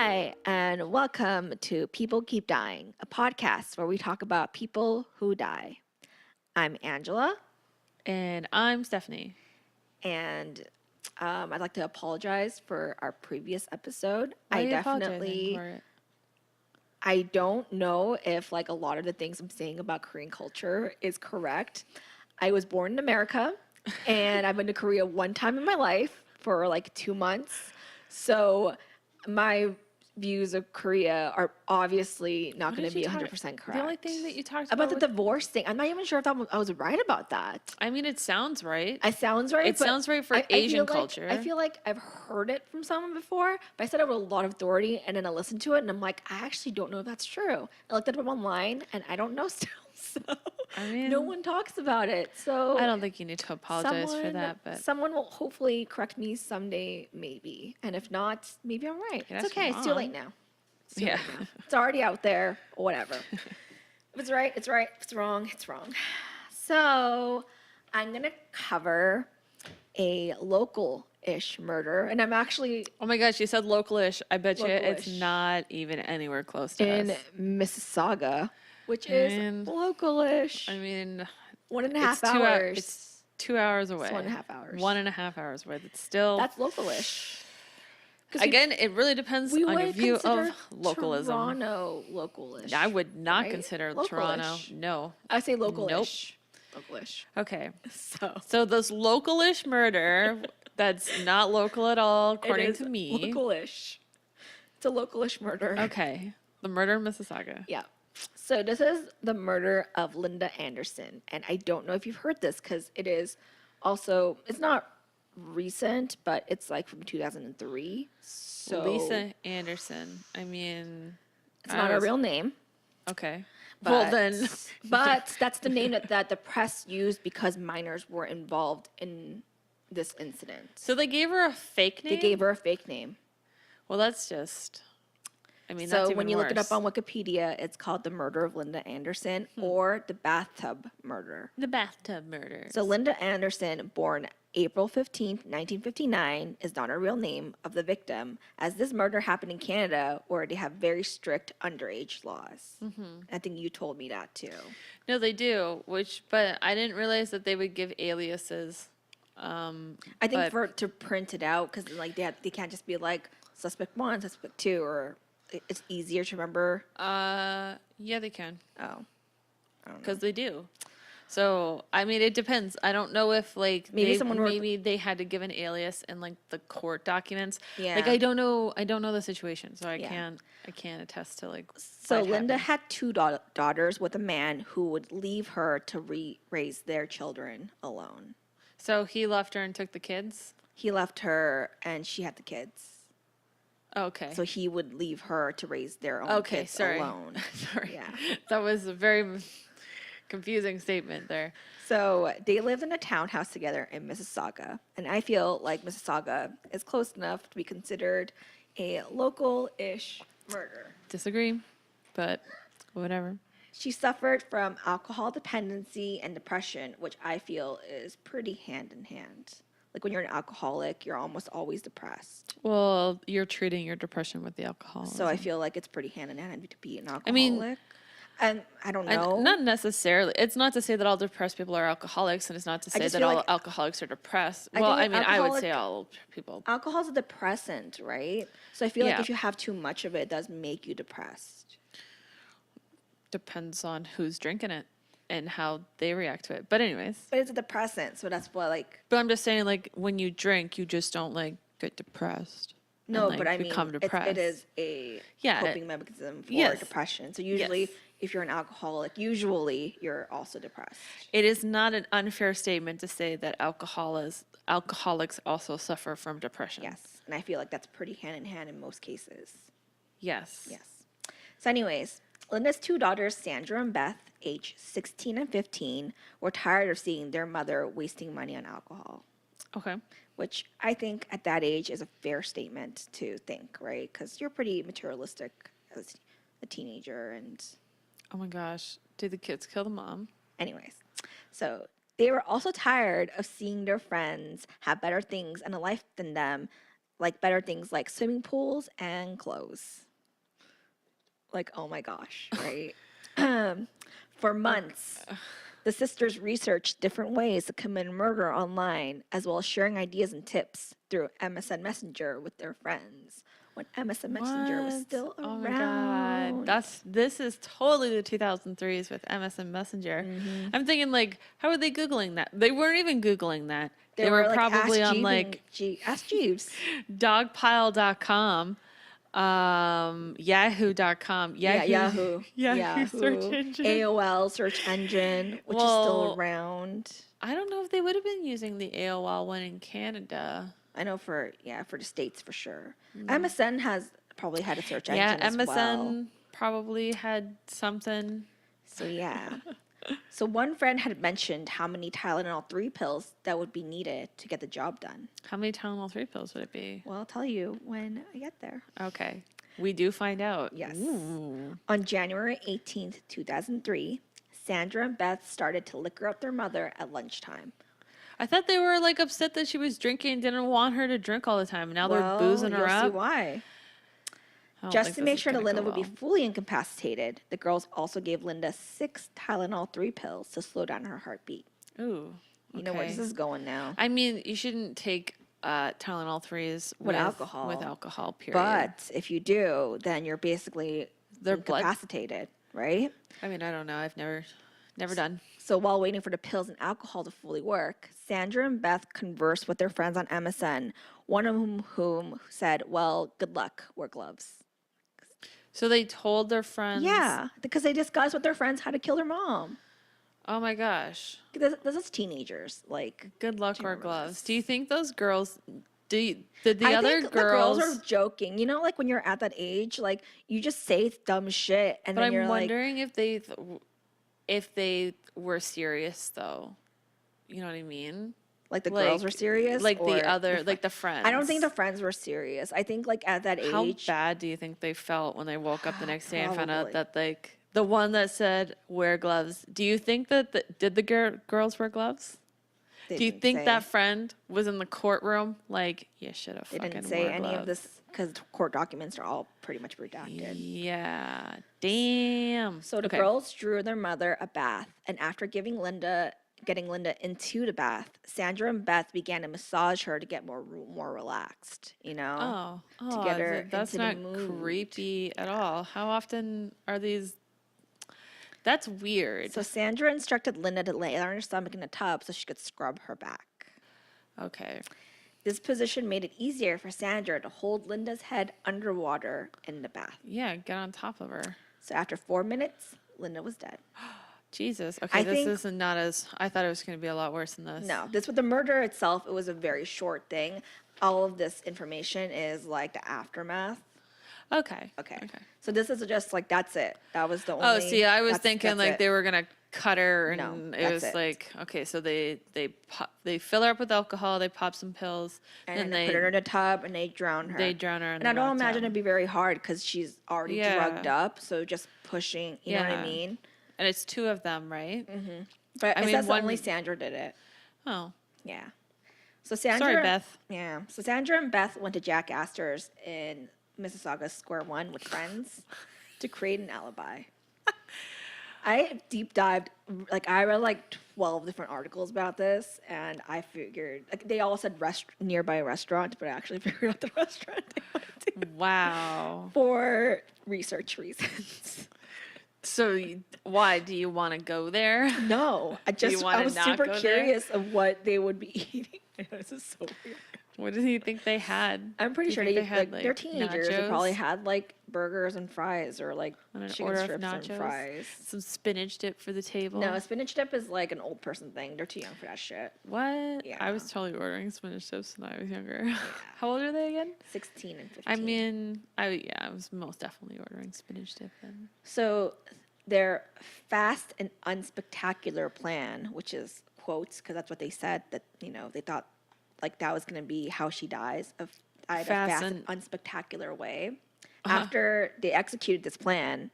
Hi, and welcome to People Keep Dying, a podcast where we talk about people who die. I'm Angela, And I'm Stephanie. and I'd like to apologize for our previous episode. Why are you apologizing for it? I don't know if like a lot of the things I'm saying about Korean culture is correct. I was born in America, and I've been to Korea one time in my life for like 2 months. So my views of Korea are obviously not going to be 100% correct. The only thing that you talked about about the divorce thing, I'm not even sure if I was right about that. I mean, it sounds right. It sounds right. It sounds right for Asian culture. I feel like I've heard it from someone before, but I said it with a lot of authority, and then I listened to it, and I'm like, I actually don't know if that's true. I looked it up online, and I don't know still. So I mean, no one talks about it. So I don't think you need to apologize for that, but someone will hopefully correct me someday, maybe. And if not, maybe I'm right. It's okay. It's too wrong. late now. Yeah. It's already out there, or whatever. If it's right, it's right. If it's wrong, it's wrong. So I'm going to cover a local-ish murder. And I'm actually Oh my gosh, you said local-ish. I bet you it's Local-ish. not even anywhere close to in us. Mississauga, which is And- local-ish. I mean, 1.5 it's hours. It's 2 hours away. 1.5 hours. 1.5 hours away. That's still... That's local-ish. 'Cause Again, it really depends on your would view of consider localism. Toronto local-ish. I would not right? consider Local-ish. Toronto. No. I say local-ish. Local-ish. Okay. So So this localish murder that's not local at all, according it is to me. local-ish. It's a local-ish murder. Okay. The murder in Mississauga. Yeah. So this is the murder of Linda Anderson, and I don't know if you've heard this because it is also it's not recent, but it's like from 2003. So Lisa Anderson. I mean, it's not her real name. Okay. But, Well then, but that's the name that the press used because minors were involved in this incident. so they gave her a fake name. They gave her a fake name. Well, that's just. I mean, So that's even when you look it worse. up on Wikipedia, it's called the murder of Linda Anderson or the bathtub murder. The bathtub murder. So Linda Anderson, born April 15th, 1959, is not a real name of the victim, as this murder happened in Canada where they have very strict underage laws. I think you told me that too. No, they do. But I didn't realize that they would give aliases. I think But- to print it out, because like they can't just be like suspect 1, suspect 2, or it's easier to remember. Yeah, they can. Oh, Because they do. So I mean, it depends. I don't know if like maybe they had to give an alias in like the court documents. Yeah. Like I don't know the situation, so I Yeah. can't attest to like. So what Linda happened. had two daughters with a man who would leave her to raise their children alone. So he left her and took the kids. He left her, and she had the kids. Okay. So he would leave her to raise their own kids sorry. alone. Sorry. Yeah. That was a very confusing statement there. So they lived in a townhouse together in Mississauga, and I feel like Mississauga is close enough to be considered a local-ish murder. Disagree, but whatever. She suffered from alcohol dependency and depression, which I feel is pretty hand in hand. Like when you're an alcoholic, you're almost always depressed. Well, you're treating your depression with the alcohol. So I feel like it's pretty hand in hand to be an alcoholic. I mean, and I don't know. Not necessarily. It's not to say that all depressed people are alcoholics, and it's not to say just that feel all like- alcoholics are depressed. I Well, think I mean, I would say alcoholic- all people. Alcohol's a depressant, right? So I feel like Yeah. if you have too much of it, it does make you depressed. Depends on who's drinking it and how they react to it. But anyways, But it's a depressant, so that's what like. but I'm just saying, like, when you drink, you just don't like get depressed. and, No, like, but I mean, become depressed. it is a Yeah, coping mechanism for yes. depression. So usually, Yes. if you're an alcoholic, usually you're also depressed. It is not an unfair statement to say that alcoholics also suffer from depression. Yes, and I feel like that's pretty hand in hand in most cases. Yes. Yes. So, anyways, Linda's two daughters, Sandra and Beth, aged 16 and 15, were tired of seeing their mother wasting money on alcohol, Okay. which I think at that age is a fair statement to think, right? Because you're pretty materialistic as a teenager. And Oh my gosh. Did the kids kill the mom? anyways, so they were also tired of seeing their friends have better things and a life than them, like better things like swimming pools and clothes. Like, oh my gosh, right? For months, the sisters researched different ways to commit murder online, as well as sharing ideas and tips through MSN Messenger with their friends when MSN Messenger was still Oh around. my God. This is totally the 2003s with MSN Messenger. I'm thinking, like, how were they Googling that? They weren't even Googling that. They were like, probably on like Ask Jeeves. dogpile.com, yahoo.com, Yahoo. Yahoo search engine. AOL search engine, which is still around. I don't know if they would have been using the AOL one in Canada. I know for the States for sure. MSN has probably had a search engine as well. Yeah, MSN probably had something. So yeah. So one friend had mentioned how many Tylenol 3 pills that would be needed to get the job done. How many Tylenol 3 pills would it be? Well, I'll tell you when I get there. Okay. We do find out. Yes. Ooh. On January 18th, 2003, Sandra and Beth started to liquor up their mother at lunchtime. I thought they were like upset that she was drinking and didn't want her to drink all the time. And now they're boozing her up. You'll see why. Just to make sure that Linda would be fully incapacitated, the girls also gave Linda 6 Tylenol 3 pills to slow down her heartbeat. Ooh. You know where this is going now. I mean, you shouldn't take Tylenol 3s with alcohol. With alcohol, period. But if you do, then you're basically incapacitated, right? I mean, I don't know. I've never done. So while waiting for the pills and alcohol to fully work, Sandra and Beth conversed with their friends on MSN, one of whom said, well, good luck, wear gloves. So they told their friends? Yeah, because they discussed with their friends how to kill their mom. Oh my gosh. This is teenagers. Like, good luck, wear gloves. Do you think those girls... Did the I other think girls... the girls are joking. You know, like when you're at that age, like you just say dumb shit, and then you're like... But I'm wondering if they were serious, though. You know what I mean? Like the girls were serious? Like the friends. I don't think the friends were serious. I think like at that age... How bad do you think they felt when they woke up the next day and found out that like the one that said wear gloves, do you think that did the girls wear gloves? Do you think that friend was in the courtroom like, yeah, should have fucking didn't say any of this because court documents are all pretty much redacted. Yeah. Damn. So the girls drew their mother a bath, and after getting Linda into the bath, Sandra and Beth began to massage her to get more relaxed, you know? Oh, to get her that's into not the mood. Creepy at all. How often are these? That's weird. So Sandra instructed Linda to lay on her stomach in a tub so she could scrub her back. Okay. This position made it easier for Sandra to hold Linda's head underwater in the bath. Yeah, get on top of her. So after 4 minutes, Linda was dead. Jesus. Okay, this is not as... I thought it was going to be a lot worse than this. No, with the murder itself, it was a very short thing. All of this information is like the aftermath. Okay. So this is just like, that's it. That was the only... Oh, see, I was thinking like they were going to cut her and it was like, okay, so they fill her up with alcohol, they pop some pills, and they put her in a tub and they drown her. And I don't imagine it'd be very hard because she's already drugged up. So just pushing, you know what I mean? And it's 2 of them, right? Mm-hmm. But I mean, only Sandra did it. Oh. Yeah. So Sandra... Sorry, Beth. Yeah. So Sandra and Beth went to Jack Astor's in Mississauga Square 1 with friends to create an alibi. I deep dived, like I read like 12 different articles about this, and I figured, like they all said nearby restaurant, but I actually figured out the restaurant they went to. Wow. For research reasons. So why do you want to go there? No, I was super curious of what they would be eating. This is so weird. What did you think they had? I'm pretty sure they had like they're teenagers. Nachos? They probably had like burgers and fries or like chicken strips and fries. Some spinach dip for the table. No, spinach dip is like an old person thing. They're too young for that shit. What? Yeah. I was totally ordering spinach dips when I was younger. Yeah. How old are they again? 16 and 15. I mean, I was most definitely ordering spinach dip then. So their fast and unspectacular plan, which is quotes because that's what they said, that they thought like that was going to be how she dies, a fast and unspectacular way. After they executed this plan,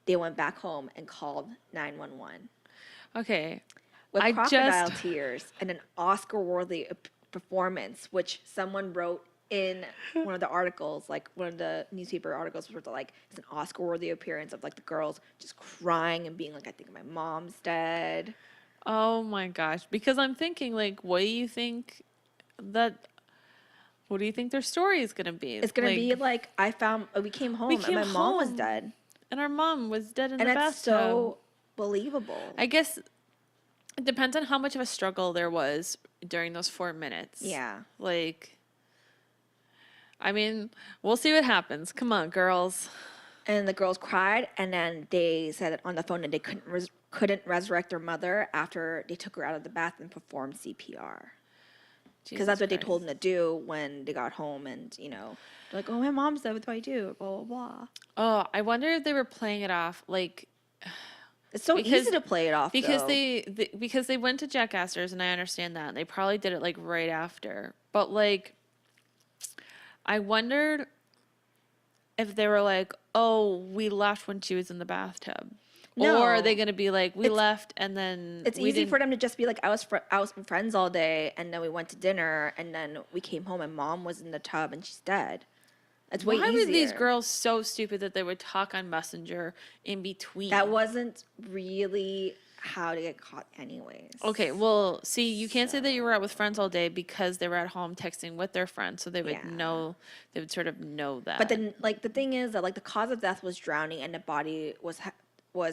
they went back home and called 911. Okay. With crocodile tears and an Oscar-worthy performance, which someone wrote in one of the articles, like one of the newspaper articles, was like it's an Oscar-worthy appearance of like the girls just crying and being like, "I think my mom's dead." Oh my gosh! Because I'm thinking, like, what do you think their story is gonna be? It's gonna be like we came home and my mom was dead, and our mom was dead in the and bathtub. it's so believable. I guess it depends on how much of a struggle there was during those 4 minutes. Yeah. Like, I mean, we'll see what happens. Come on, girls. And the girls cried, and then they said on the phone that they couldn't resurrect their mother after they took her out of the bath and performed CPR. Because that's what they told them to do when they got home, and they're like, "Oh, my mom's dead. What do I do?" Blah blah blah. Oh, I wonder if they were playing it off like. It's so easy to play it off because though. because they went to Jack Astor's, and I understand that, and they probably did it like right after. But like, I wondered if they were like, "Oh, we left when she was in the bathtub." No. Or are they going to be like, we left and then it's easy for them to just be like, I was with friends all day, and then we went to dinner, and then we came home and mom was in the tub and she's dead. It's way easier. Why were these girls so stupid that they would talk on Messenger in between? That wasn't really how to get caught anyways. Okay, well, see, you can't say that you were out with friends all day because they were at home texting with their friends, so they would know, they would sort of know that. But then, like, the thing is that, like, the cause of death was drowning, and the body was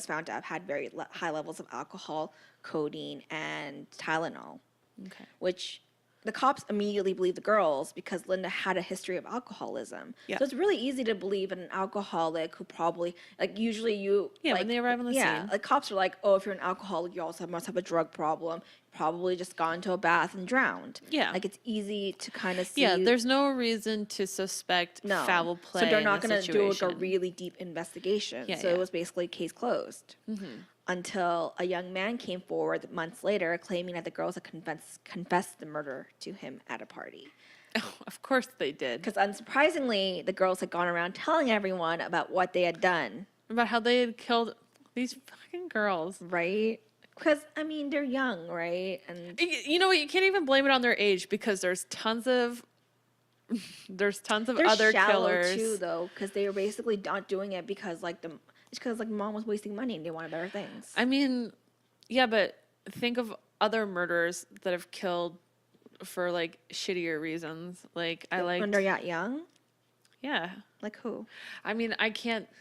found to have had very high levels of alcohol, codeine, and Tylenol. Okay. Which the cops immediately believed the girls because Linda had a history of alcoholism. Yeah. So it's really easy to believe in an alcoholic who probably, like, usually when they arrive on the scene. Yeah, like, cops are like, oh, if you're an alcoholic, you also must have a drug problem. Probably just got into a bath and drowned. Yeah. Like, it's easy to kind of see. Yeah, there's no reason to suspect foul play. So they're not going to do like a really deep investigation. Yeah, so it was basically case closed. Mm-hmm. Until a young man came forward months later claiming that the girls had confessed the murder to him at a party. Oh, of course they did. Because unsurprisingly, the girls had gone around telling everyone about what they had done. About how they had killed these fucking girls. Right? Because, I mean, they're young, right? And you know what? You can't even blame it on their age because there's tons of they're other shallow killers too, though, because they were basically not doing it because mom was wasting money and they wanted better things. I mean, yeah, but think of other murderers that have killed for like shittier reasons. Like when they're that young. Yeah. Like who? I mean, I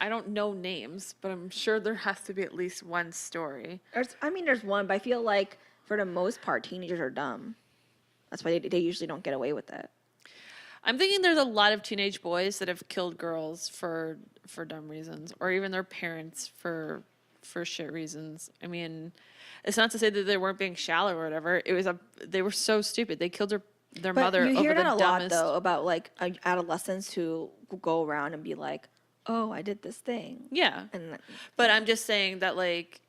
don't know names, but I'm sure there has to be at least one story. There's one, but I feel like for the most part, teenagers are dumb. That's why they usually don't get away with it. I'm thinking there's a lot of teenage boys that have killed girls for dumb reasons, or even their parents for shit reasons. I mean, it's not to say that they weren't being shallow or whatever. They were so stupid. They killed their mother over the dumbest. You hear that a lot though about like adolescents who go around and be like, "Oh, I did this thing." Yeah, but I'm just saying that like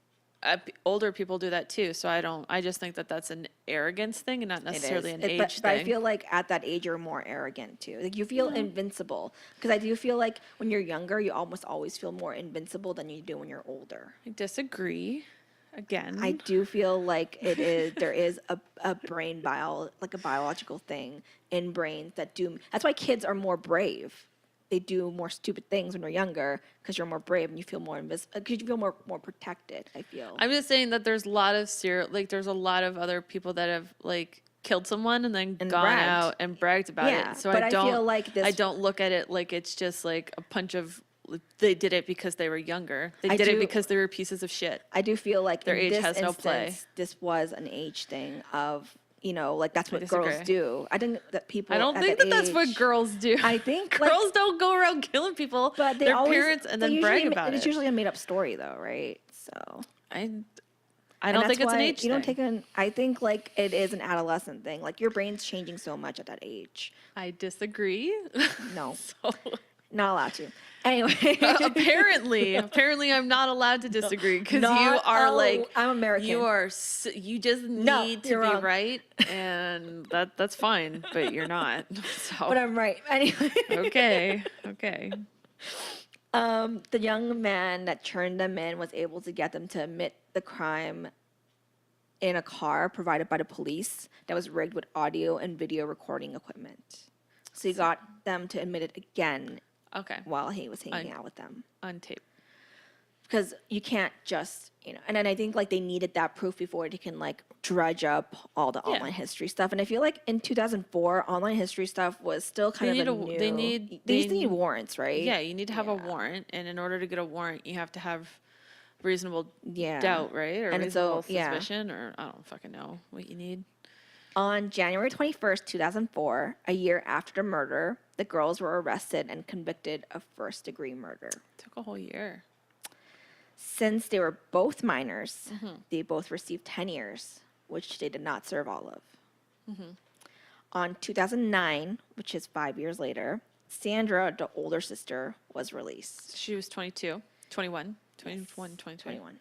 older people do that too. So I just think that that's an arrogance thing and not necessarily an age thing. But I feel like at that age you're more arrogant too. Like you feel invincible, because I do feel like when you're younger you almost always feel more invincible than you do when you're older. I disagree. Again, I do feel like there is a like a biological thing in brains that do. That's why kids are more brave. They do more stupid things when they're younger because you're more brave and you feel more because you feel more protected. I feel. I'm just saying that there's a lot of there's a lot of other people that have like killed someone and then gone out and bragged about it. So I don't look at it like it's just like a bunch of. They did it because they were younger. They did it because they were pieces of shit. I do feel like their age has no play. This was an age thing of, like that's what girls do. I think that people. I don't think that that's what girls do. I think girls don't go around killing people. But their parents and then brag about it. It's usually a made up story, though, right? So I don't think it's an age thing. I think like it is an adolescent thing. Like your brain's changing so much at that age. I disagree. No. Not allowed to. Anyway. Apparently I'm not allowed to disagree because you are I'm American. You just need to be wrong. right, and that's fine, but you're not. So. But I'm right. Anyway. Okay. The young man that turned them in was able to get them to admit the crime in a car provided by the police that was rigged with audio and video recording equipment. So he got them to admit it again Okay. while he was hanging out with them. On tape. Because you can't just, and then I think like they needed that proof before they can like dredge up all the online history stuff. And I feel like in 2004, online history stuff was still kind of new. They used to need warrants, right? Yeah, you need to have a warrant, and in order to get a warrant, you have to have reasonable doubt, right? Or and reasonable suspicion, or I don't fucking know what you need. On January 21st, 2004, a year after the murder, the girls were arrested and convicted of first-degree murder. Took a whole year. Since they were both minors, they both received 10 years, which they did not serve all of. On 2009, which is 5 years later, Sandra, the older sister, was released. She was 22, 21, 21, 21.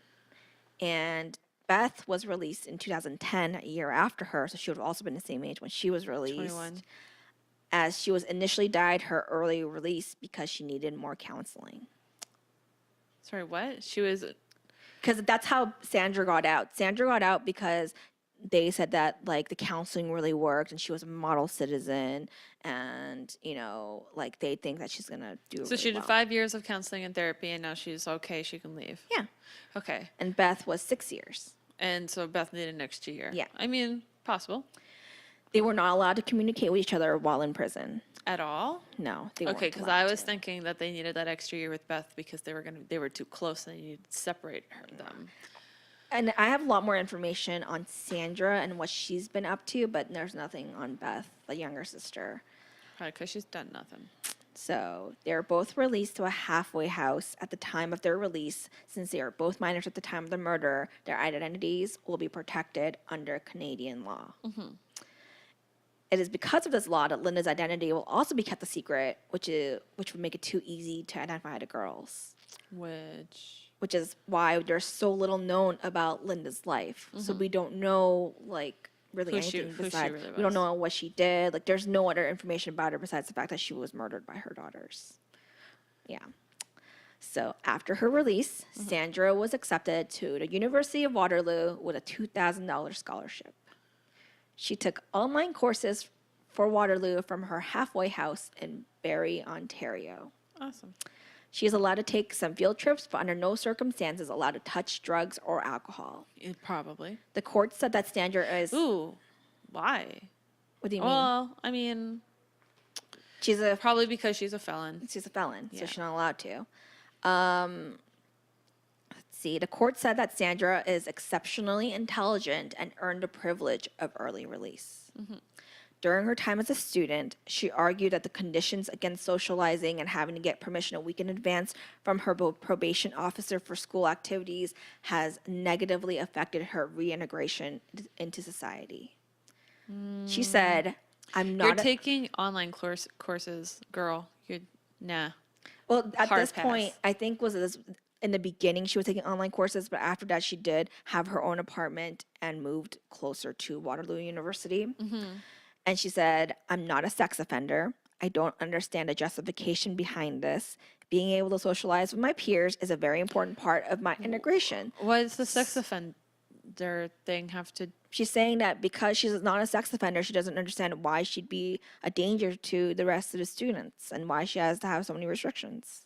And Beth was released in 2010, a year after her, so she would have also been the same age when she was released. 21. As she was initially denied her early release because she needed more counseling. Sorry, what? She was... Because that's how Sandra got out. Sandra got out because they said that, like, the counseling really worked and she was a model citizen and, like, they think that she's going to do So really she did well. 5 years of counseling and therapy and now she's okay, she can leave. Yeah. Okay. And Beth was 6 years. And so Beth needed an extra year. Yeah. I mean, possible. They were not allowed to communicate with each other while in prison. At all? No, they weren't Okay, because I was thinking that they needed that extra year with Beth because they were too close and they needed to separate them. And I have a lot more information on Sandra and what she's been up to, but there's nothing on Beth, the younger sister. Probably because she's done nothing. So they're both released to a halfway house at the time of their release. Since they are both minors at the time of the murder, their identities will be protected under Canadian law. It is because of this law that Linda's identity will also be kept a secret, which would make it too easy to identify the girls. Which is why there's so little known about Linda's life. So we don't know, like, really anything besides. We don't know what she did. Like, there's no other information about her besides the fact that she was murdered by her daughters. Yeah. So after her release, Sandra was accepted to the University of Waterloo with a $2,000 scholarship. She took online courses for Waterloo from her halfway house in Barrie, Ontario. Awesome. She is allowed to take some field trips, but under no circumstances allowed to touch drugs or alcohol. Probably. The court said that Sandra is... Ooh, why? What do you mean? Well, I mean... Probably because she's a felon. She's a felon, so she's not allowed to. Let's see. The court said that Sandra is exceptionally intelligent and earned the privilege of early release. During her time as a student, she argued that the conditions against socializing and having to get permission a week in advance from her probation officer for school activities has negatively affected her reintegration into society. She said, You're taking online courses, girl. Nah. Well, at Hard this pass. point, I think in the beginning she was taking online courses, but after that she did have her own apartment and moved closer to Waterloo University. And she said, I'm not a sex offender. I don't understand the justification behind this. Being able to socialize with my peers is a very important part of my integration. What does the sex offender thing have to... She's saying that because she's not a sex offender, she doesn't understand why she'd be a danger to the rest of the students and why she has to have so many restrictions.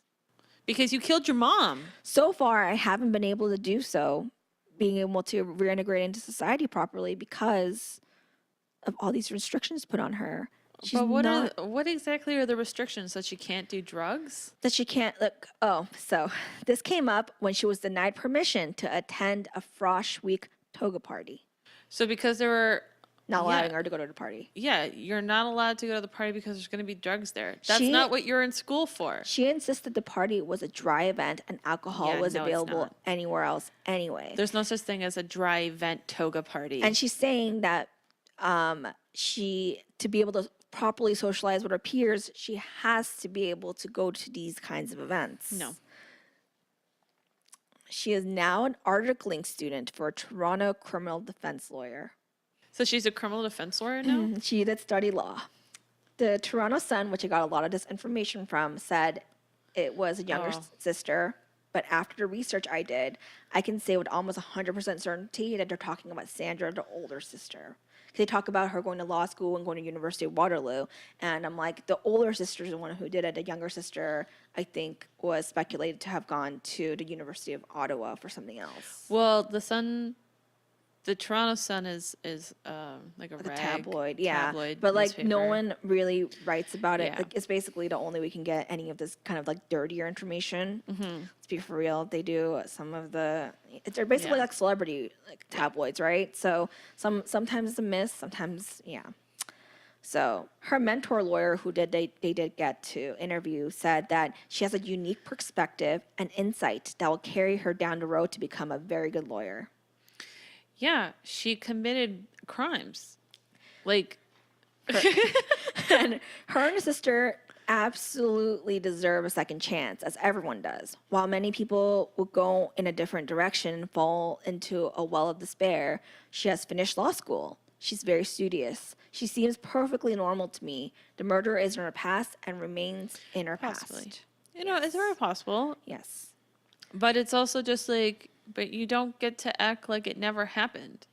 Because you killed your mom. So far, I haven't been able to do so, being able to reintegrate into society properly because of all these restrictions put on her. But what exactly are the restrictions? That she can't do drugs? That she can't look. Oh, so this came up when she was denied permission to attend a Frosh Week toga party. So because they were not allowing her to go to the party. Yeah, you're not allowed to go to the party because there's going to be drugs there. That's not what you're in school for. She insisted the party was a dry event and alcohol was available anywhere else anyway. There's no such thing as a dry event toga party. And she's saying that to be able to properly socialize with her peers, she has to be able to go to these kinds of events. No. She is now an articling student for a Toronto criminal defense lawyer. So she's a criminal defense lawyer now? She did study law. The Toronto Sun, which I got a lot of this information from, said it was a younger sister. But after the research I did, I can say with almost 100% certainty that they're talking about Sandra, the older sister. They talk about her going to law school and going to University of Waterloo. And I'm like, the older sister is the one who did it. The younger sister, I think, was speculated to have gone to the University of Ottawa for something else. Well, the Toronto Sun is like a tabloid, but like newspaper. no one really writes about it. Yeah. Like it's basically the only way we can get any of this kind of like dirtier information. Let's be for real. They do some of they're basically like celebrity like tabloids, right? So sometimes it's a miss, sometimes So her mentor lawyer, who they did get to interview, said that she has a unique perspective and insight that will carry her down the road to become a very good lawyer. Yeah, she committed crimes. Like, and her and her sister absolutely deserve a second chance, as everyone does. While many people will go in a different direction and fall into a well of despair, she has finished law school. She's very studious. She seems perfectly normal to me. The murder is in her past and remains in her past. You know, it's very possible. Yes. But it's also just like, but you don't get to act like it never happened.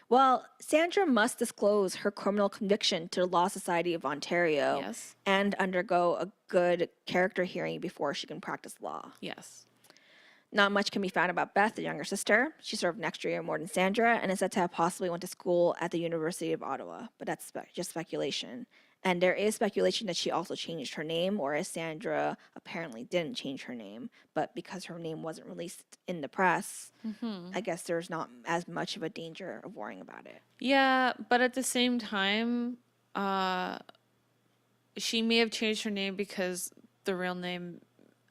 Well, Sandra must disclose her criminal conviction to the Law Society of Ontario and undergo a good character hearing before she can practice law. Yes. Not much can be found about Beth, the younger sister. She served an extra year more than Sandra and is said to have possibly went to school at the University of Ottawa, but that's just speculation. And there is speculation that she also changed her name, whereas Sandra apparently didn't change her name. But because her name wasn't released in the press, I guess there's not as much of a danger of worrying about it. Yeah, but at the same time, she may have changed her name because the real name,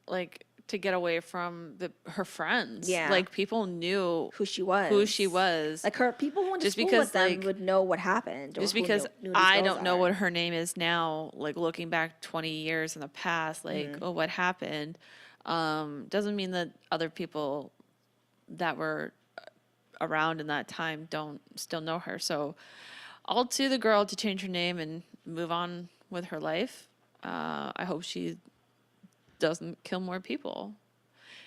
like, to get away from her friends. Yeah. Like, people knew who she was. Like, her people who went to just school because, with them like, would know what happened. Just because knew I don't know what her name is now, like, looking back 20 years in the past, like, oh, what happened, doesn't mean that other people that were around in that time don't still know her. So all to the girl to change her name and move on with her life. I hope she doesn't kill more people.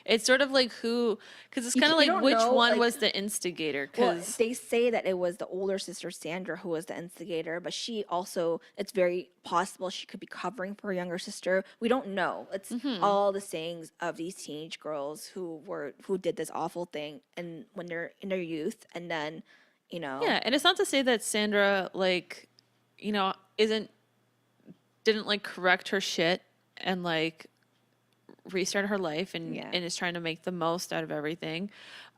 It's sort of like because it's kind of like which one was the instigator. Because they say that it was the older sister Sandra who was the instigator, but she also, it's very possible she could be covering for her younger sister. We don't know. It's all the sayings of these teenage girls who did this awful thing, and when they're in their youth, and then yeah, and it's not to say that Sandra didn't like correct her shit and like restart her life and is trying to make the most out of everything.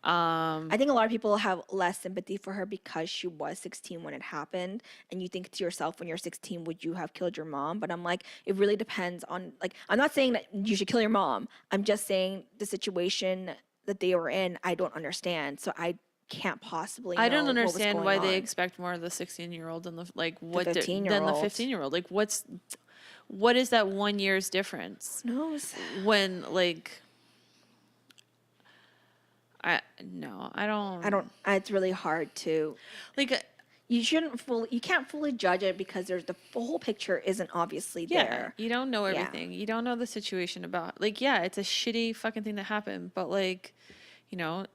I think a lot of people have less sympathy for her because she was 16 when it happened, and you think to yourself, when you're 16, would you have killed your mom? But I'm like, it really depends on, like, I'm not saying that you should kill your mom. I'm just saying the situation that they were in, I don't understand. So I can't possibly know. I don't understand why they expect more of the 16-year-old than the 15-year-old. Like, what is that 1 year's difference? Who knows? When, like, I don't. It's really hard to, like, you can't fully judge it because the whole picture isn't obviously there. You don't know everything. You don't know the situation about, like, it's a shitty fucking thing that happened, but like,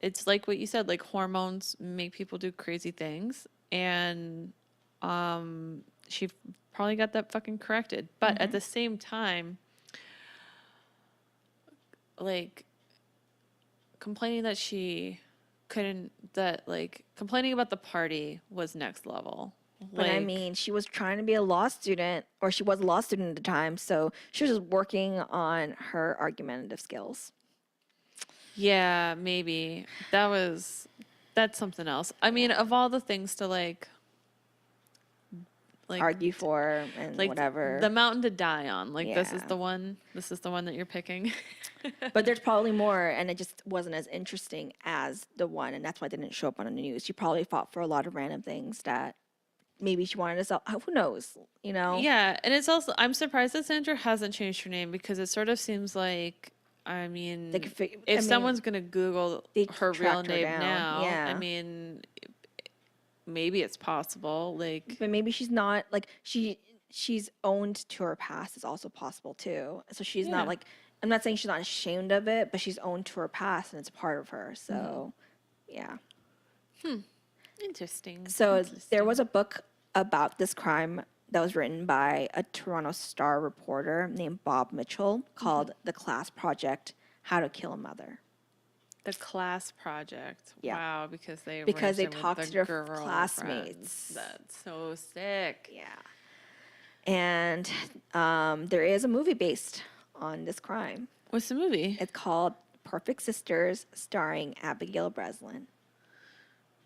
it's like what you said, like, hormones make people do crazy things, and she probably got that fucking corrected. But at the same time, like, complaining that she couldn't, complaining about the party was next level. But I mean, she was trying to be a law student, or she was a law student at the time, so she was just working on her argumentative skills. Yeah, maybe. That's something else. I mean, of all the things to like argue for and like whatever. The mountain to die on. Like, this is the one that you're picking. But there's probably more, and it just wasn't as interesting as the one, and that's why it didn't show up on the news. She probably fought for a lot of random things that maybe she wanted to sell. Who knows, Yeah, and it's also, I'm surprised that Sandra hasn't changed her name, because it sort of seems like, I mean, if someone's going to Google her real name now, I mean, maybe it's possible. Like, but maybe she's not, like, she's owned to her past is also possible too. So she's not, like, I'm not saying she's not ashamed of it, but she's owned to her past and it's a part of her. So, yeah. Interesting. So there was a book about this crime that was written by a Toronto Star reporter named Bob Mitchell called The Class Project: How to Kill a Mother. The Class Project. Yeah. Wow, because they talked to their classmates. That's so sick. Yeah. And there is a movie based on this crime. What's the movie? It's called Perfect Sisters, starring Abigail Breslin.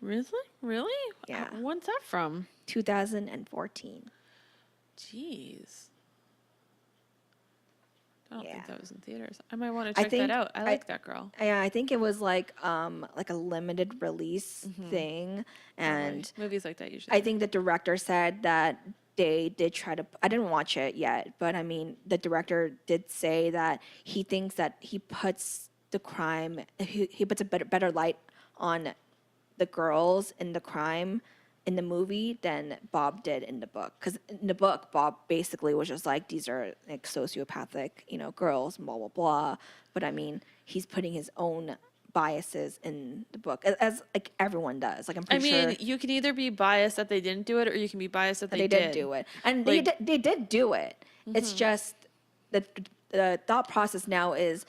Really? Yeah. When's that from? 2014. Jeez. I don't think Yeah. that was in theaters. I might want to check that out. I like that girl. Yeah, I think it was like a limited release thing, and movies like that usually. I think the director said that they did try to. I didn't watch it yet, but I mean, the director did say that he thinks that he puts the crime. He puts a better light on the girls in the crime in the movie than Bob did in the book. Because in the book, Bob basically was just like, these are like sociopathic, girls, blah, blah, blah. But I mean, he's putting his own biases in the book, as like everyone does. Like, I'm pretty sure. You can either be biased that they didn't do it, or you can be biased that they did do it. And they did do it. It's just the thought process now is,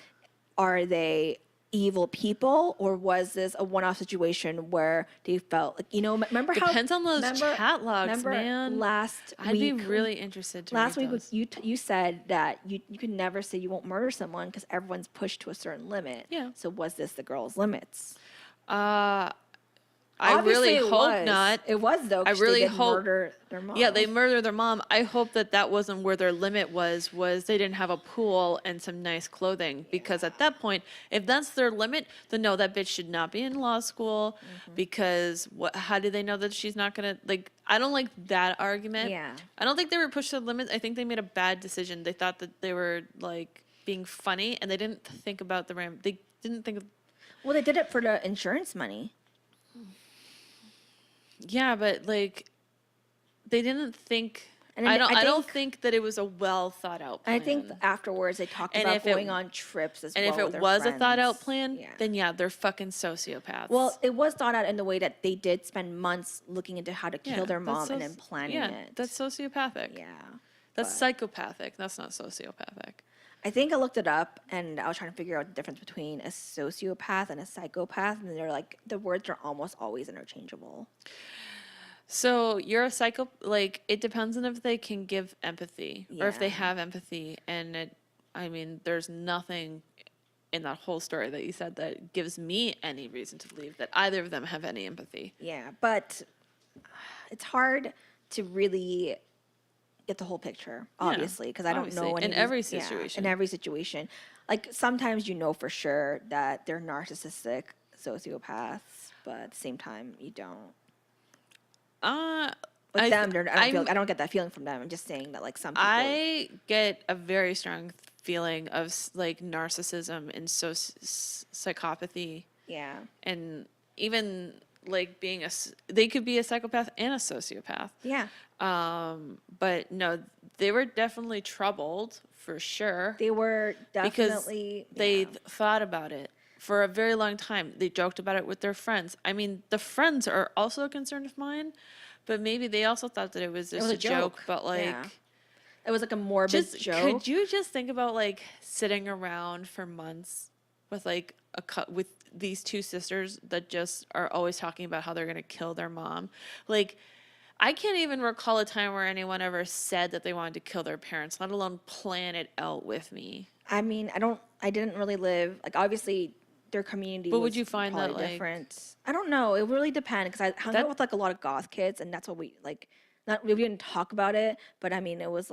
are they evil people, or was this a one-off situation where they felt like, remember how depends on those chat logs, man. I'd be really interested to last read week those. you said that you can never say you won't murder someone because everyone's pushed to a certain limit. Yeah. So was this the girl's limits? I really hope not. It was, though. I really they hope murder their mom. Yeah, they murder their mom. I hope that wasn't where their limit was they didn't have a pool and some nice clothing. Because at that point, if that's their limit, then no, that bitch should not be in law school. Because how do they know that she's not going to, I don't like that argument. Yeah. I don't think they were pushed to the limit. I think they made a bad decision. They thought that they were, being funny, and they didn't think about they didn't think of... Well, they did it for the insurance money. Yeah, but they didn't think. And I don't think that it was a well thought out plan. I think afterwards they talked about going on trips as well. And if with it was friends. a thought out plan, then yeah, they're fucking sociopaths. Well, it was thought out in the way that they did spend months looking into how to kill their mom and then planning it. That's sociopathic. Yeah. That's psychopathic. That's not sociopathic. I think I looked it up, and I was trying to figure out the difference between a sociopath and a psychopath, and they're the words are almost always interchangeable. So you're a psycho, it depends on if they can give empathy or if they have empathy. And there's nothing in that whole story that you said that gives me any reason to believe that either of them have any empathy. Yeah, but it's hard to really get the whole picture, obviously, because I don't know in every situation. In every situation. Sometimes you know for sure that they're narcissistic sociopaths, but at the same time, you don't. I don't get that feeling from them. I'm just saying that some people. I get a very strong feeling of narcissism and psychopathy. Yeah. And even being they could be a psychopath and a sociopath. Yeah. But no, they were definitely troubled for sure. They were definitely because they thought about it for a very long time. They joked about it with their friends. The friends are also a concern of mine, but maybe they also thought that it was just a joke. But it was a morbid joke. Could you just think about sitting around for months with with these two sisters that just are always talking about how they're gonna kill their mom? I can't even recall a time where anyone ever said that they wanted to kill their parents, let alone plan it out with me. I didn't really live, obviously their community but was would you find that different. I don't know. It really depends, because I hung out with a lot of goth kids, and that's what we we didn't talk about it, but it was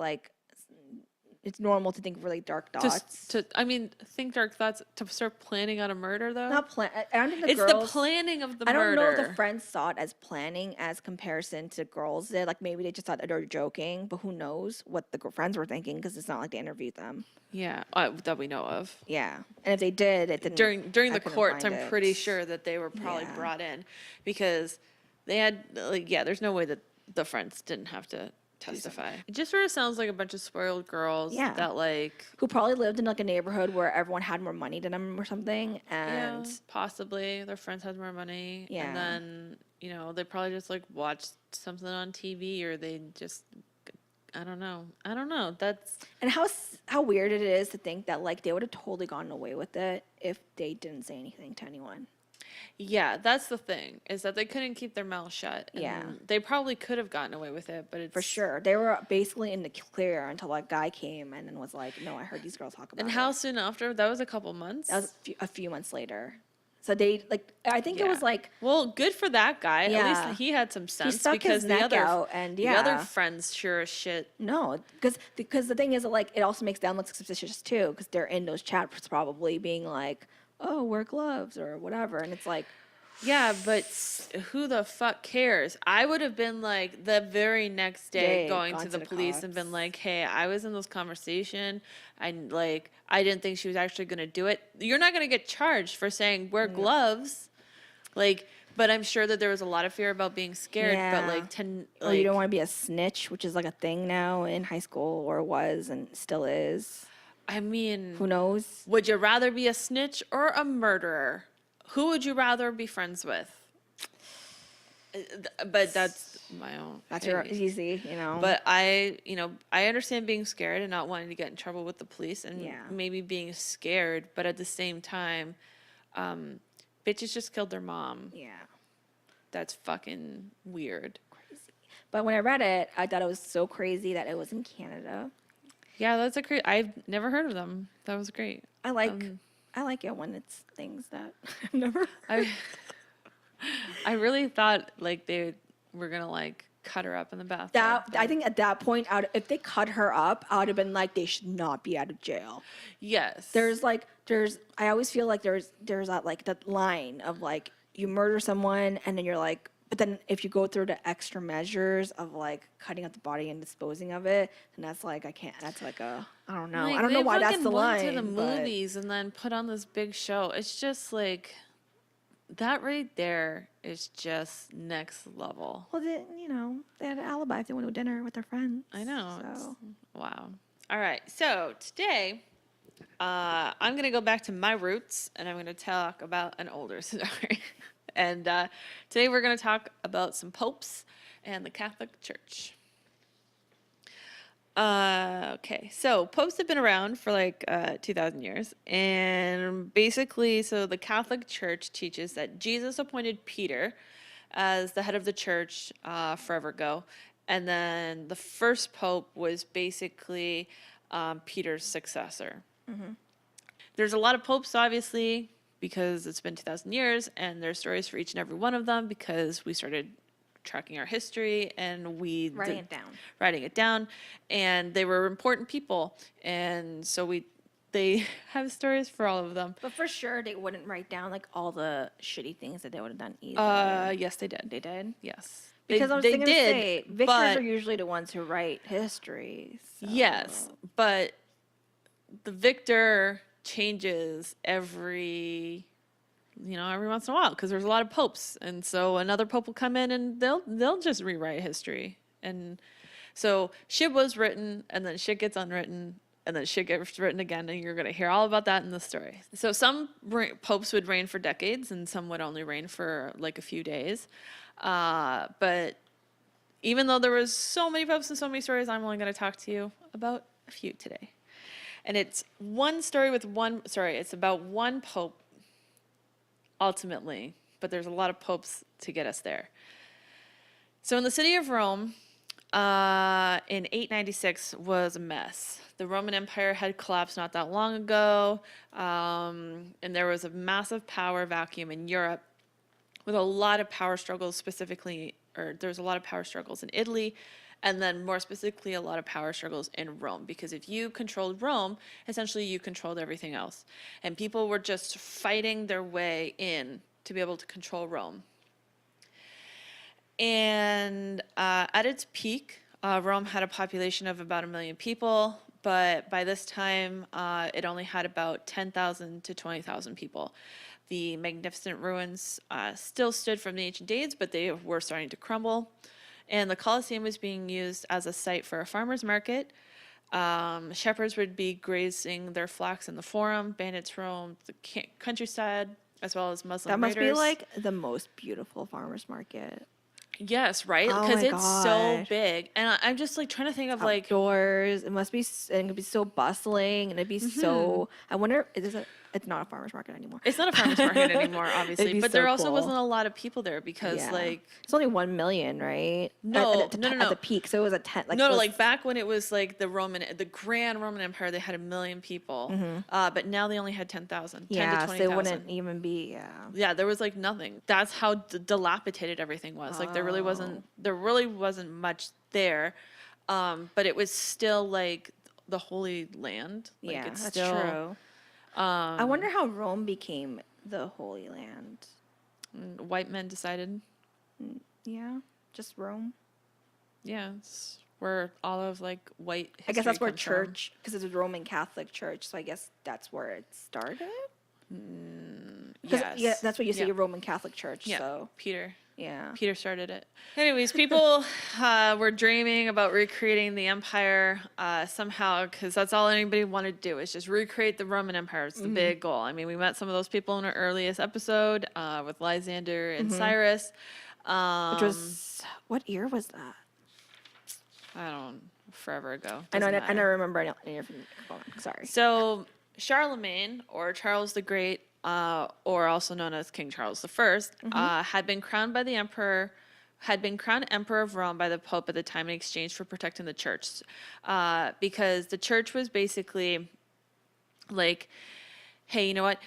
it's normal to think really dark thoughts. Think dark thoughts to start planning on a murder, though? Not plan. I don't think it's the planning of the murder. I don't know if the friends saw it as planning as comparison to girls did. Maybe they just thought they were joking, but who knows what the friends were thinking, because it's not like they interviewed them. Yeah, that we know of. Yeah, and if they did, it didn't. During the courts, I'm pretty sure that they were probably brought in, because they had there's no way that the friends didn't have to testify. It just sort of sounds like a bunch of spoiled girls that like who probably lived in like a neighborhood where everyone had more money than them or something, and possibly their friends had more money, and then they probably just like watched something on TV, or they just I don't know. That's and how weird it is to think that like they would have totally gotten away with it if they didn't say anything to anyone. Yeah, that's the thing, is that they couldn't keep their mouth shut. And they probably could have gotten away with it, but it's... For sure. They were basically in the clear until that guy came and then was like, no, I heard these girls talk about it. And how soon after? That was a couple months? That was a few months later. So they, like, I think it was like... Well, good for that guy. Yeah. At least he had some sense. He stuck his neck out and, the other friends sure as shit. No, because the thing is, like, it also makes them look suspicious, too, because they're in those chats probably being like, oh, wear gloves or whatever. And it's like... Yeah, but who the fuck cares? I would have been like the very next day going to the police cops. And been like, hey, I was in this conversation. I didn't think she was actually going to do it. You're not going to get charged for saying wear gloves. Like, but I'm sure that there was a lot of fear about being scared. Yeah. But or you don't want to be a snitch, which is like a thing now in high school, or was and still is. I mean, who knows? Would you rather be a snitch or a murderer? Who would you rather be friends with? But that's my own. That's your easy, But I understand being scared and not wanting to get in trouble with the police, and maybe being scared, but at the same time, bitches just killed their mom. Yeah. That's fucking weird. Crazy. But when I read it, I thought it was so crazy that it was in Canada. Yeah, that's I've never heard of them. That was great. I like it when it's things that I've never heard. I really thought like they were gonna like cut her up in the bathtub. I think at that point, if they cut her up, I would have been like, they should not be out of jail. Yes. I always feel like there's that like that line of like you murder someone and then you're like, but then if you go through the extra measures of like cutting up the body and disposing of it, then that's like I can't. That's like I don't know. Like, I don't know why that's the line. Went to the movies and then put on this big show. It's just like that right there is just next level. Well, they had an alibi if they went to dinner with their friends. I know. So. Wow. All right. So today, I'm gonna go back to my roots and I'm gonna talk about an older story. And today we're going to talk about some popes and the Catholic Church. Okay, so popes have been around for like 2,000 years. And basically, so the Catholic Church teaches that Jesus appointed Peter as the head of the church forever ago. And then the first pope was basically Peter's successor. Mm-hmm. There's a lot of popes, obviously, because it's been 2,000 years, and there's stories for each and every one of them because we started tracking our history and writing it down, and they were important people, and so they have stories for all of them. But for sure, they wouldn't write down like all the shitty things that they would have done either. Yes, they did. They did? Yes. Because I was thinking to say, victors are usually the ones who write history. So. Yes, but the victor changes every once in a while because there's a lot of popes, and so another pope will come in and they'll just rewrite history. And so shit was written and then shit gets unwritten and then shit gets written again, and you're going to hear all about that in the story. So some popes would reign for decades and some would only reign for like a few days, but even though there was so many popes and so many stories, I'm only going to talk to you about a few today. And it's it's about one pope ultimately, but there's a lot of popes to get us there. So in the city of Rome, in 896 was a mess. The Roman Empire had collapsed not that long ago, and there was a massive power vacuum in Europe with a lot of power struggles there's a lot of power struggles in Italy, and then more specifically, a lot of power struggles in Rome, because if you controlled Rome, essentially you controlled everything else. And people were just fighting their way in to be able to control Rome. And at its peak, Rome had a population of about 1 million people, but by this time, it only had about 10,000 to 20,000 people. The magnificent ruins still stood from the ancient days, but they were starting to crumble. and the Colosseum was being used as a site for a farmer's market. Shepherds would be grazing their flocks in the Forum. Bandits roamed the countryside, as well as Muslim That must raiders. be like the most beautiful farmer's market. Yes, right? Oh Because my it's so God. big. And I'm just like trying to think of like, Outdoors. It must be, and it'd be so bustling, and it'd be so. I wonder, it's not a farmer's market anymore. it's not a farmer's market anymore, obviously. be But so there also cool. wasn't a lot of people there because like, it's only 1 million, right? No, at no. the peak, so it was a 10. Like, no, so like back when it was like the Grand Roman Empire, they had 1 million people. But now they only had 10,000, 10 to yeah, so 20,000. it wouldn't even be. Yeah, there was like nothing. That's how dilapidated everything was. Like there really wasn't much there. But it was still like the Holy Land. Like Yeah, it's that's still, true. I wonder how Rome became the Holy Land. White men decided. Yeah, just Rome. Yeah, it's where all of like white history I guess that's where comes from. church, because it's a Roman Catholic church, so I guess that's where it started. Yes. Yeah, that's what you say, Yeah. a Roman Catholic church. Yeah, So Peter yeah. started it. Anyways, people were dreaming about recreating the empire somehow, because that's all anybody wanted to do is just recreate the Roman Empire. It's the big goal. I mean, we met some of those people in our earliest episode with Lysander and Cyrus. Which was, what year was that? Forever ago. I know, Doesn't I matter. don't remember any from. Sorry. So Charlemagne, or Charles the Great, or also known as King Charles I, had been crowned emperor of Rome by the Pope at the time in exchange for protecting the church, because the church was basically like, hey, you know what?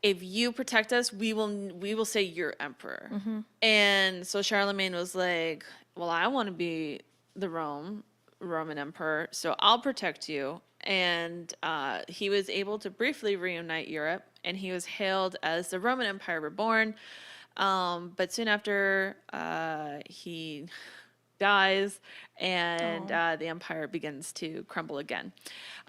If you protect us, we will say you're emperor. And so Charlemagne was like, well, I want to be the Roman emperor, so I'll protect you. And he was able to briefly reunite Europe, and he was hailed as the Roman Empire reborn. But soon after, he dies, and the empire begins to crumble again.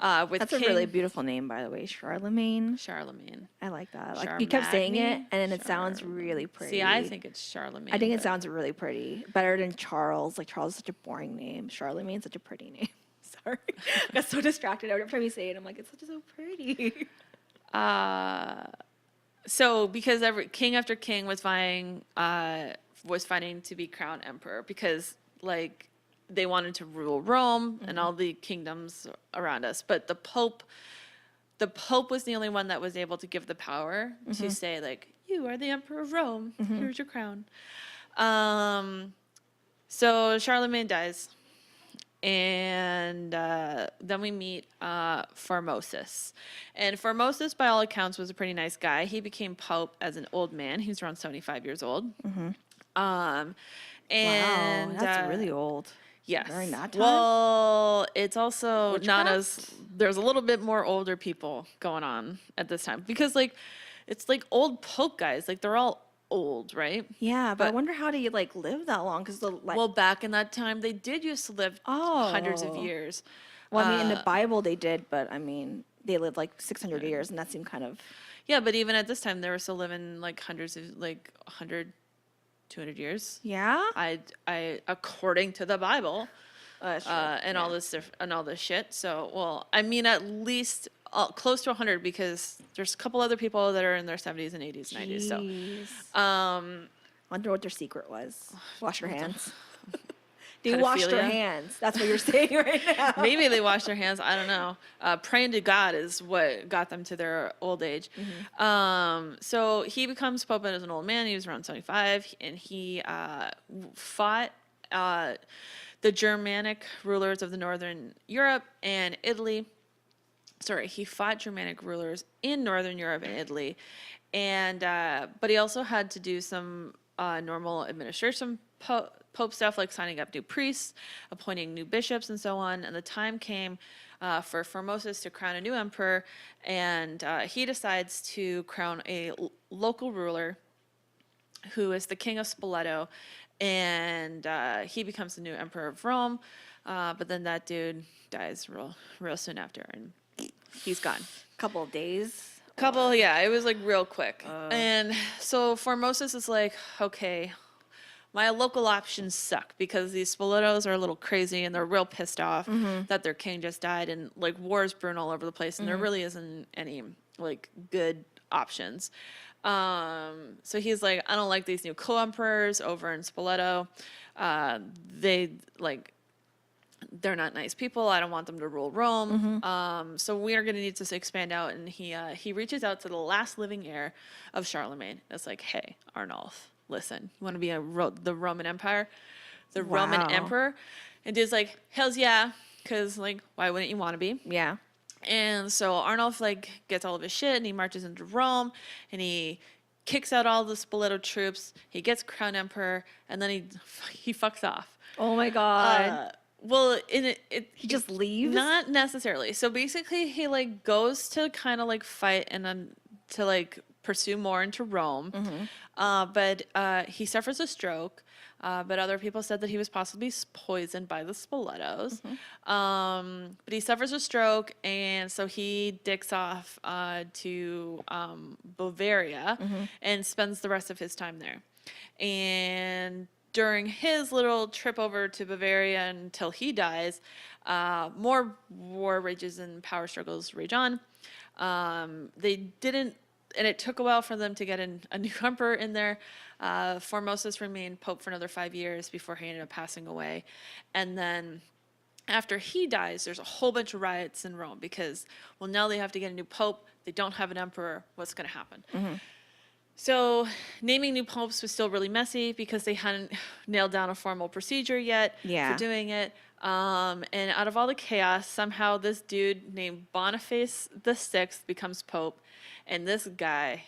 That's a really beautiful name, by the way, Charlemagne. Charlemagne. I like that. Like, you kept saying it, and then it sounds really pretty. See, I think it's Charlemagne. I think it sounds really pretty. Better than Charles. Like, Charles is such a boring name. Charlemagne's such a pretty name. Sorry. I got so distracted. Every time you say it, I'm like, it's such so pretty. So because king after king was fighting to be crowned emperor, because like they wanted to rule Rome and all the kingdoms around us, but the Pope was the only one that was able to give the power to say like, you are the emperor of Rome. Here's your crown. So Charlemagne dies. And then we meet Formosus. And Formosus, by all accounts, was a pretty nice guy. He became pope as an old man. He was around 75 years old. And wow, that's really old. Yes. During that time? Well, it's also not Witchcraft? as, there's a little bit more older people going on at this time. Because, like, it's like old pope guys. Like, they're all old, right? Yeah, but I wonder how do you like live that long? Because Well, back in that time, they did used to live hundreds of years. Well, I mean, in the Bible they did, but I mean, they lived like 600 years, and that seemed kind of. Yeah, but even at this time, they were still living like hundreds of, like 100, 200 years. Yeah. I according to the Bible, That's true. and all this shit. So, well, I mean, at least close to 100, because there's a couple other people that are in their 70s and 80s, 90s. So, wonder what their secret was. Wash your hands. They washed their Pedophilia? hands. That's what you're saying right now. Maybe they washed their hands. I don't know. Praying to God is what got them to their old age. So he becomes pope as an old man. He was around 75, and he fought the Germanic rulers of the Northern Europe and Italy. Sorry, he fought Germanic rulers in Northern Europe and Italy, and but he also had to do some normal administration Pope stuff, like signing up new priests, appointing new bishops, and so on. And the time came for Formosus to crown a new emperor, and he decides to crown a local ruler who is the king of Spoleto, and he becomes the new emperor of Rome. But then that dude dies real soon after, and he's gone. Couple of days. Yeah, it was like real quick. And so Formosus is like, okay, my local options suck because these Spoletos are a little crazy and they're real pissed off that their king just died, and like war is brewing all over the place, and there really isn't any like good options. So he's like, I don't like these new co-emperors over in Spoleto. They like, they're not nice people. I don't want them to rule Rome. So we are going to need to expand out. And he reaches out to the last living heir of Charlemagne. It's like, hey, Arnulf, listen, you want to be the Roman Empire, the Roman emperor? And dude's like, hells yeah, because like, why wouldn't you want to be? Yeah. And so Arnulf like gets all of his shit and he marches into Rome and he kicks out all the Spoleto troops. He gets crowned emperor and then he fucks off. Oh my God. Well, he just leaves? Not necessarily. So basically he like goes to kind of like fight and then to like pursue more into Rome. But he suffers a stroke. But other people said that he was possibly poisoned by the Spoletos. But he suffers a stroke, and so he dicks off to Bavaria and spends the rest of his time there. And during his little trip over to Bavaria until he dies, more war rages and power struggles rage on. They didn't, and it took a while for them to get a new emperor in there. Formosus remained pope for another 5 years before he ended up passing away. And then after he dies, there's a whole bunch of riots in Rome because, well, now they have to get a new pope. They don't have an emperor. What's going to happen? So naming new popes was still really messy because they hadn't nailed down a formal procedure yet for doing it. And out of all the chaos, somehow this dude named Boniface VI becomes pope. And this guy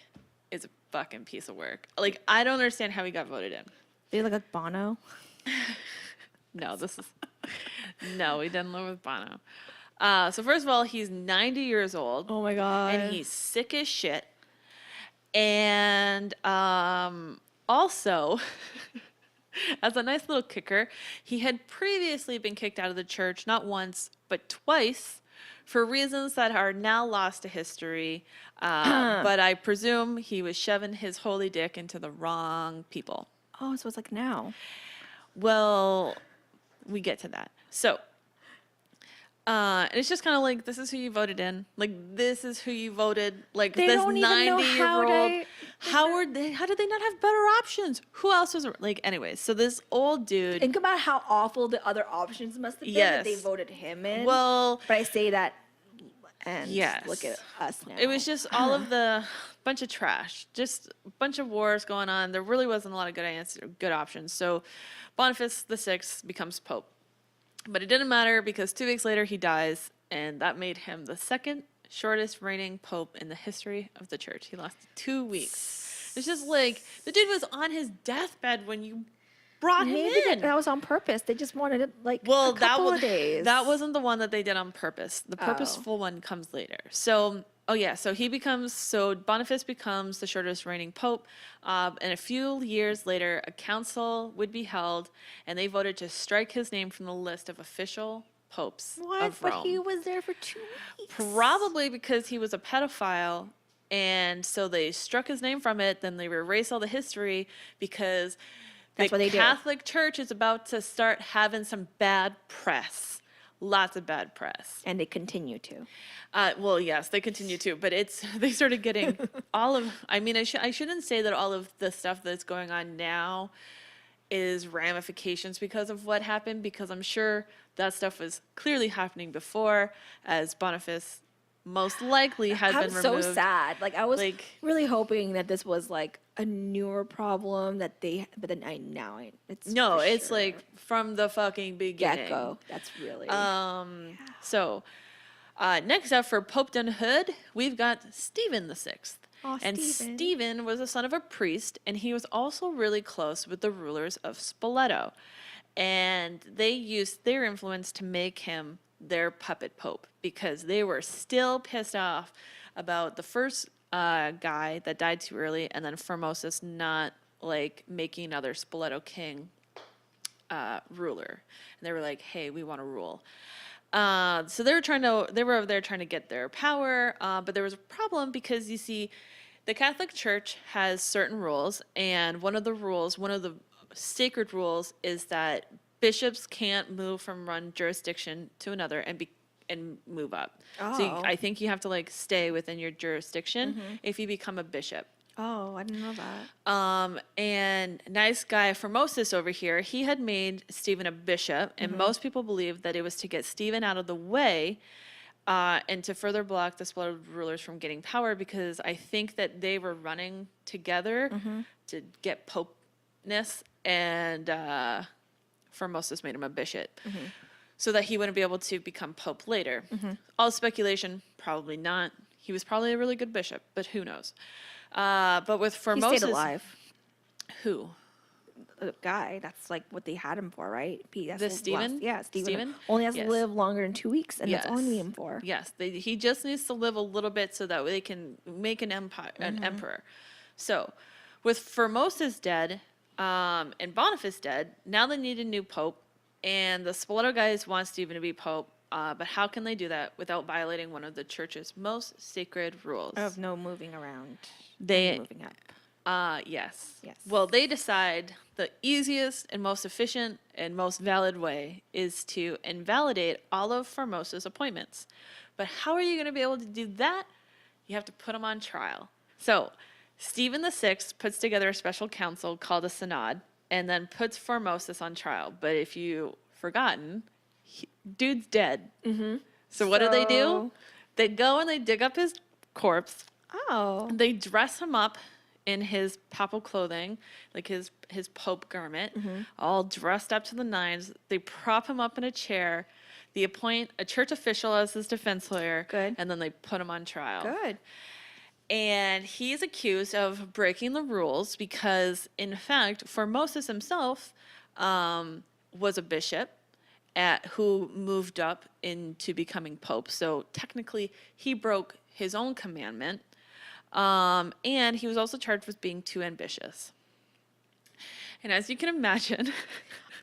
is a fucking piece of work. Like, I don't understand how he got voted in. Did he look like Bono? No, he didn't live with Bono. So first of all, he's 90 years old. Oh my God. And he's sick as shit. And also, as a nice little kicker, he had previously been kicked out of the church, not once, but twice, for reasons that are now lost to history. But I presume he was shoving his holy dick into the wrong people. Oh, so it's like now. Well, we get to that. So, and it's just kind of like, this is who you voted in. Like, this is who you voted. Like, they this don't even know 90-year-old. How did they not have better options? Who else was, like, anyways, so this old dude. Think about how awful the other options must have been that they voted him in. Well. But I say that, and look at us now. It was just all of the bunch of trash, just a bunch of wars going on. There really wasn't a lot of good options. So Boniface VI becomes pope. But it didn't matter because 2 weeks later he dies, and that made him the second shortest reigning pope in the history of the church. He lasted 2 weeks. It's just like, the dude was on his deathbed when you brought him in. That was on purpose. They just wanted it like a couple of days. That wasn't the one that they did on purpose. The purposeful one comes later. So, Boniface becomes the shortest reigning pope. And a few years later, a council would be held, and they voted to strike his name from the list of official popes of Rome. But he was there for 2 weeks. Probably because he was a pedophile, and so they struck his name from it. Then they erased all the history because the Catholic Church is about to start having some bad press. Lots of bad press. And they continue to. Well, yes, they continue to, but they started getting I shouldn't say that all of the stuff that's going on now is ramifications because of what happened, because I'm sure that stuff was clearly happening before, as Boniface most likely had been removed. I'm so sad. Like, I was really hoping that this was like a newer problem but then it's like from the fucking beginning. Get-go. That's really. So, next up for Popehood, we've got Stephen VI. And Stephen was the son of a priest, and he was also really close with the rulers of Spoleto. And they used their influence to make him their puppet pope because they were still pissed off about the first guy that died too early, and then Formosus not like making another Spoleto king ruler. And they were like, hey, we want to rule. So they were over there trying to get their power, but there was a problem because you see, the Catholic Church has certain rules, and one of the sacred rules is that bishops can't move from one jurisdiction to another and move up. So I think you have to like stay within your jurisdiction if you become a bishop. Oh, I didn't know that. And nice guy Formosus over here, he had made Stephen a bishop, and most people believe that it was to get Stephen out of the way and to further block the split rulers from getting power, because I think that they were running together to get popeness, and Formosus made him a bishop so that he wouldn't be able to become pope later. All speculation, probably not. He was probably a really good bishop, but who knows? But with Formosus, he stayed alive. Who? The guy. That's like what they had him for, right? Stephen? Yeah, Stephen. Stephen? Only has Yes. to live longer than 2 weeks, and that's all they need him for. Yes, he just needs to live a little bit so that they can make an empire, an emperor. So, with Formosus dead and Boniface dead, now they need a new pope, and the Spoleto guys want Stephen to be pope. But how can they do that without violating one of the church's most sacred rules? Of no moving around. They moving up. Yes. Yes. Well, they decide the easiest and most efficient and most valid way is to invalidate all of Formosus' appointments. But how are you going to be able to do that? You have to put them on trial. So, Stephen VI puts together a special council called a synod and then puts Formosus on trial. But if you've forgotten, dude's dead. So what do? They go and they dig up his corpse. Oh. They dress him up in his papal clothing, like his pope garment, all dressed up to the nines. They prop him up in a chair. They appoint a church official as his defense lawyer. Good. And then they put him on trial. Good. And he is accused of breaking the rules because, in fact, Formosus himself was a bishop who moved up into becoming pope. So technically, he broke his own commandment. And he was also charged with being too ambitious. And as you can imagine,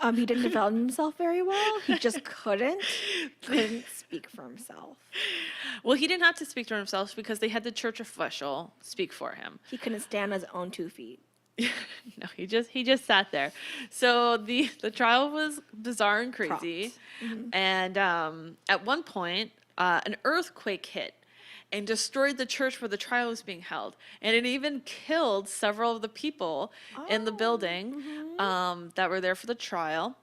he didn't develop himself very well. He just couldn't speak for himself. Well, he didn't have to speak for himself because they had the church official speak for him. He couldn't stand on his own 2 feet. No, he just sat there. So the trial was bizarre and crazy. And at one point, an earthquake hit and destroyed the church where the trial was being held. And it even killed several of the people in the building that were there for the trial.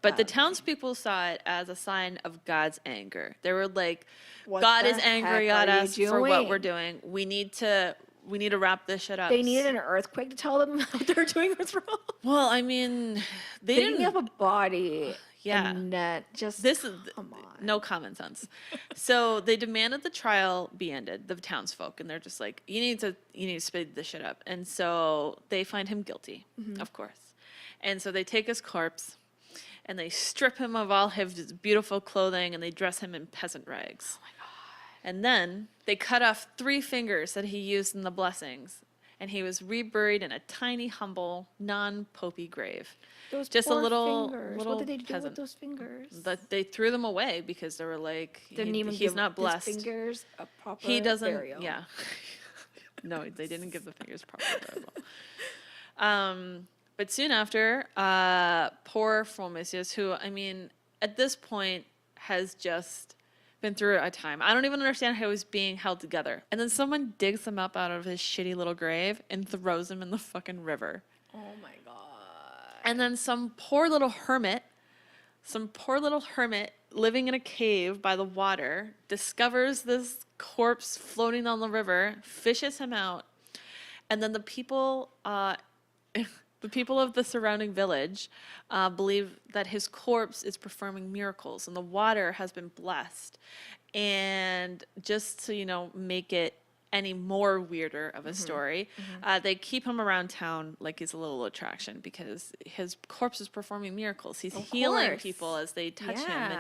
But the townspeople saw it as a sign of God's anger. They were like, God is angry at us for what we're doing. We need to wrap this shit up. They needed an earthquake to tell them what they're doing was wrong. Well, I mean, they didn't have a body. Yeah. And just come on. No common sense. So they demanded the trial be ended, the townsfolk, and they're just like, you need to speed this shit up. And so they find him guilty, of course. And so they take his corpse and they strip him of all his beautiful clothing and they dress him in peasant rags. Oh my God. And then they cut off 3 fingers that he used in the blessings. And he was reburied in a tiny, humble, non-popey grave. Those just poor a little fingers. little What did they do peasant. with those fingers? They threw them away because they were like, He's give not blessed. His fingers a proper He doesn't. burial. Yeah. No, they didn't give the fingers proper burial. But soon after, poor Formosus, who I mean, at this point has just been through a time. I don't even understand how he was being held together. And then someone digs him up out of his shitty little grave and throws him in the fucking river. Oh my God. And then some poor little hermit living in a cave by the water discovers this corpse floating on the river, fishes him out, and then the people of the surrounding village believe that his corpse is performing miracles and the water has been blessed. And just to, make it any more weirder of a story, they keep him around town like he's a little attraction because his corpse is performing miracles. He's healing people as they touch him.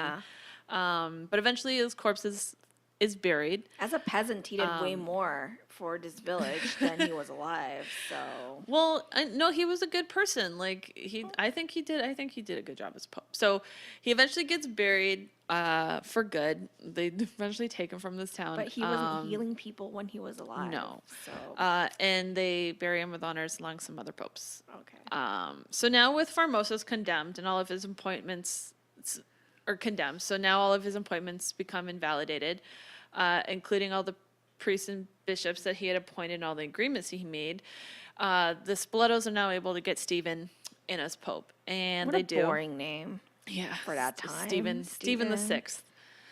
And, but eventually his corpse is is buried. As a peasant, he did way more for this village than he was alive. So well, no, he was a good person. Like I think he did a good job as Pope. So he eventually gets buried for good. They eventually take him from this town. but he wasn't healing people when he was alive. No. So And they bury him with honors along some other popes. okay. So now with Formosus condemned and all of his appointments are condemned, so now all of his appointments become invalidated, including all the priests and bishops that he had appointed and all the agreements he made. The Spoletos are now able to get Stephen in as pope, and What they a do. boring name. Yeah, for that time. Stephen the Sixth.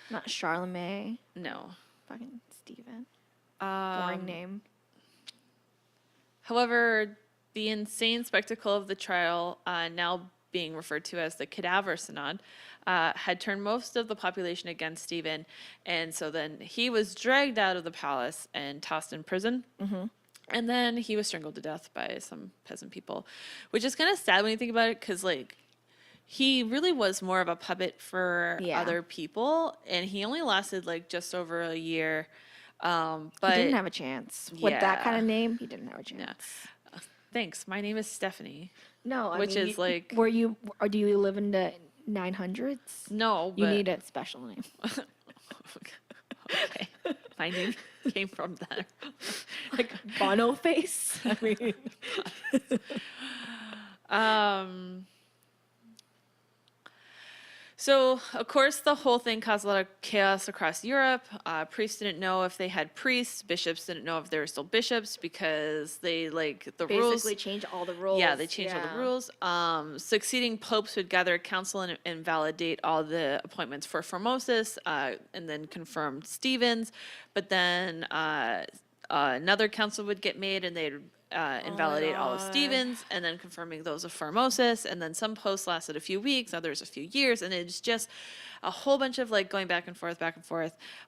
Not Charlemagne. No. Fucking Stephen. Boring name. However, the insane spectacle of the trial, now being referred to as the Cadaver Synod, had turned most of the population against Stephen, and so then he was dragged out of the palace and tossed in prison. Mm-hmm. And then he was strangled to death by some peasant people, which is kind of sad when you think about it, because like he really was more of a puppet for other people, and he only lasted like just over a year. But he didn't have a chance with that kind of name. He didn't have a chance. Yeah. Thanks. My name is Stephanie. No, I which mean, is like. Were you? Or do you live in the 900s? No, you need a special name. Okay, my name came from there. Like Bono face. I mean. So, of course, the whole thing caused a lot of chaos across Europe. Priests didn't know if they had priests. Bishops didn't know if they were still bishops because they, like, the rules. Basically changed all the rules. Yeah, they changed all the rules. Succeeding popes would gather a council and validate all the appointments for Formosus, and then confirm Stephen's. But then another council would get made, and they'd invalidate all of Stephen's, and then confirming those of Formosus, and then some posts lasted a few weeks, others a few years, and it's just a whole bunch of like going back and forth.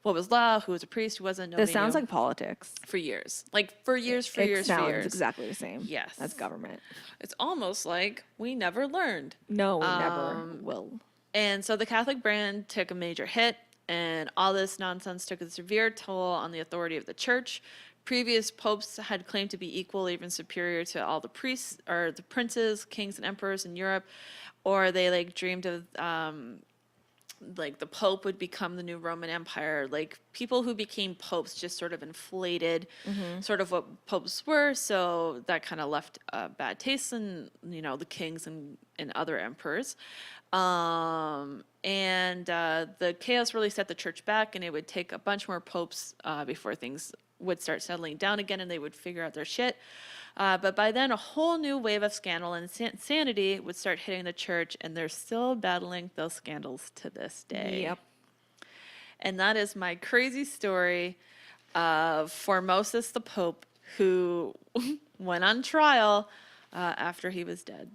What was law? Who was a priest? Who wasn't? Nobody This sounds knew. like politics. For years, like for years. It sounds exactly the same. Yes, that's government. It's almost like we never learned. No, we never will. And so the Catholic brand took a major hit, and all this nonsense took a severe toll on the authority of the church. Previous popes had claimed to be equal, even superior to all the priests or the princes, kings, and emperors in Europe, or they like dreamed of like the Pope would become the new Roman Empire. Like people who became popes just sort of inflated sort of what popes were, so that kind of left a bad taste in the kings and other emperors. The chaos really set the church back, and it would take a bunch more popes before things would start settling down again and they would figure out their shit. But by then, a whole new wave of scandal and insanity would start hitting the church, and they're still battling those scandals to this day. Yep. And that is my crazy story of Formosus the Pope, who went on trial after he was dead.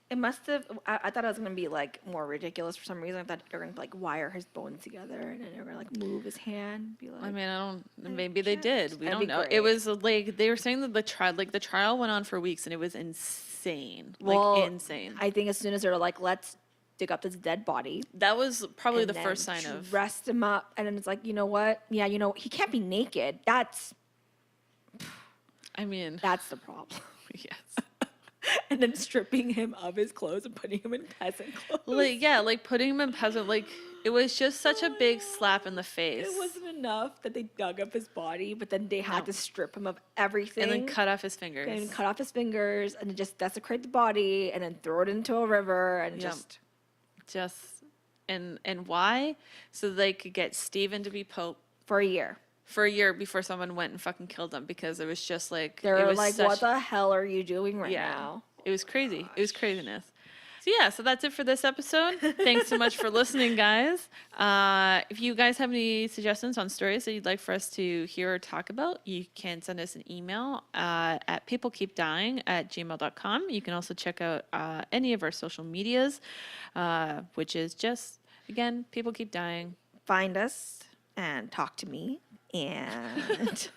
It must have. I thought it was gonna be like more ridiculous for some reason. I thought they were gonna like wire his bones together and then they were gonna like move his hand. Be like, I mean, I don't. Maybe they did. We That'd don't be know. great. It was like they were saying that the trial went on for weeks, and it was insane. well, Like insane. I think as soon as they're like, let's dig up this dead body. That was probably and the then first sign of. dressed him up, and then it's like, you know what? Yeah, he can't be naked. That's I mean, the problem. yes. And then stripping him of his clothes and putting him in peasant clothes. Like putting him in peasant. Like it was just such a big slap in the face. It wasn't enough that they dug up his body, but then they had to strip him of everything. And then cut off his fingers. And cut off his fingers and then just desecrate the body and then throw it into a river and Yep. And why? So they could get Stephen to be pope for a year. for a year before someone went and fucking killed him, because it was just like They it were was like, such, what the hell are you doing right now? It was crazy. It was craziness. So that's it for this episode. Thanks so much for listening, guys. If you guys have any suggestions on stories that you'd like for us to hear or talk about, you can send us an email at peoplekeepdying@gmail.com. You can also check out any of our social medias, which is just, again, People Keep Dying. Find us and talk to me and